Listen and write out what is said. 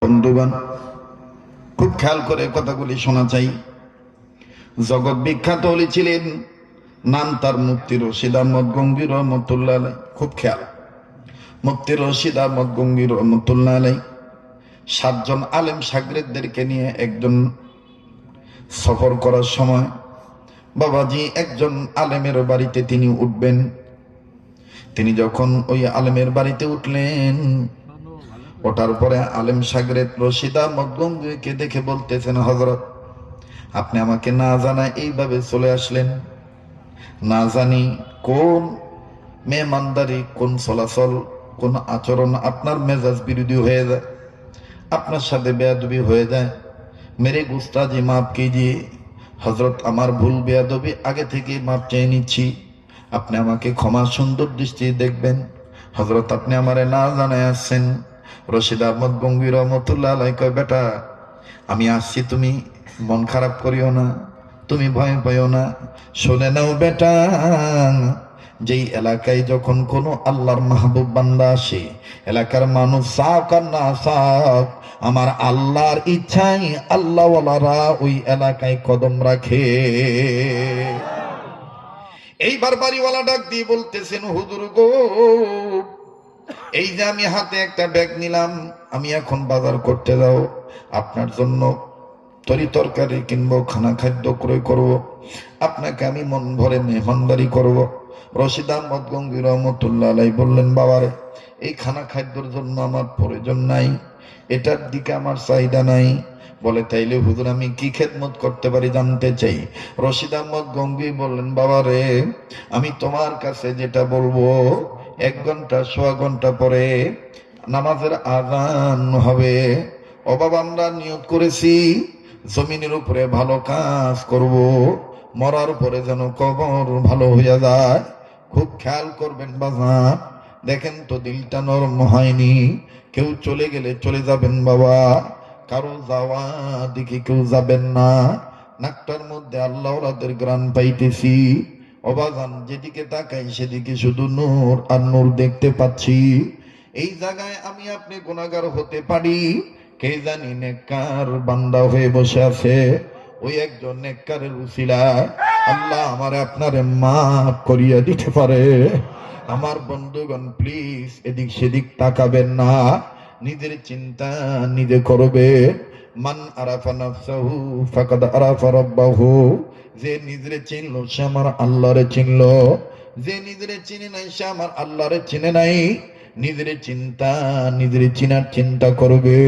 বন্ধুগণ, খুব খেয়াল করে কথাগুলি শোনা চাই। জগৎ বিখ্যাত ওলি ছিলেন, নাম তার মুফতি রশিদ আহমদ গঙ্গী রহমতুল্লাহ আলাইহ। খুব খেয়াল, মুফতি রশিদ আহমদ গঙ্গী রহমতুল্লাহ আলাইহ 7 জন আলেম শাগরেদদেরকে নিয়ে একজন সফর করার সময় বাবাজি একজন আলেমের বাড়িতে তিনি উঠবেন। তিনি যখন ওই আলেমের বাড়িতে উঠলেন, ওঠার পরে আলেম শাগরেদ রশিদ আহমদ গঙ্গীকে দেখে বলতেছেন, হযরত, আপনি আমাকে না জানায় এইভাবে চলে আসলেন। না জানি কোন মেহমানদারি, কোন চলাচল, কোন আচরণ আপনার মেজাজ বিরোধী হয়ে যায়, আপনার সাথে বেয়াদবি হয়ে যায়। মেরে গুস্তাজি মাফ কিজিয়ে। হযরত, আমার ভুল বেয়াদবি আগে থেকে মাফ চেয়ে নিচ্ছি, আপনি আমাকে ক্ষমা সুন্দর দৃষ্টি দেখবেন। হযরত, আপনি আমারে না জানায় আসছেন। রশিদ আহমদ গঙ্গী রহমতুল্লাহ আলাইহ কয়, বেটা আমি আসছি, তুমি মন খারাপ করিও না, তুমি ভয় পাইও না। শুনে নাও বেটা, যেই এলাকায় যখন কোনো আল্লাহর মাহবুব বান্দা আসে, এলাকার মানুষ সাক আর না সাক, আমার আল্লাহর ইচ্ছাই আল্লাহওয়ালারা ওই এলাকায় কদম রাখে। এইবার বাড়িওয়ালা ডাক দিয়ে বলতেছেন, হুজুর গো, এই যে আমি হাতে একটা ব্যাগ নিলাম, আমি এখন বাজার করতে যাও, আপনার জন্য তরি তরকারি কিনবো, খানা খাদ্য ক্রয় করবো, আপনাকে আমি মন ভরে মেহমানদারি করব। রশিদ আহমদ গঙ্গী রহমতুল্লাহ আলাইহ বললেন, বাবারে, এই খানা খাদ্যের জন্য আমার প্রয়োজন নাই, এটার দিকে আমার চাহিদা নাই। বলে, তাইলে হুজুর আমি কি খেদমত করতে পারি জানতে চাই। রশিদ আহমদ গঙ্গী বললেন, বাবারে, আমি তোমার কাছে যেটা বলবো, 1 ঘন্টা সোয়া ঘন্টা পরে নামাজের আযান হবে। ও বাবা, আমরা নিয়ত করেছি জমিনের উপরে ভালো কাজ করব, মরার পরে যেন কবর ভালো হইয়া যায়। খুব খেয়াল করবেন বাজান, দেখেন তো দিলটা নরম হয়নি। কেউ চলে গেলে চলে যাবেন বাবা, কারো যাওয়া দিকে কেউ যাবেন না। নাকটার মধ্যে আল্লাহ ওরাদের গ্রাণ পাইতেছি। অবাজান, যেদিকে তাকাই সেদিকে শুধু নূর আর নূর দেখতে পাচ্ছি। এই জায়গায় আমি আপনি গুনাহগার হতে পারি, কে জানি নেককার বান্দা হয়ে বসে আছে। ওই একজন নেককারের উসিলায় আল্লাহ আমার আপনারে মাফ করিয়া দিতে পারে। আমার বন্ধুগণ, প্লিজ এদিক সেদিক তাকাবেন না, নিজের চিন্তা নিজে করবে। মান আরাফা নাফসাহু ফাকাদ আরাফা রাব্বাহু। যে নিজরে চিনলো সে আমার আল্লাহরে চিনলো, যে নিজরে চিনে নাই সে আমার আল্লাহরে চিনে নাই। নিজের চিন্তা নিজের চিনার চিন্তা করবে।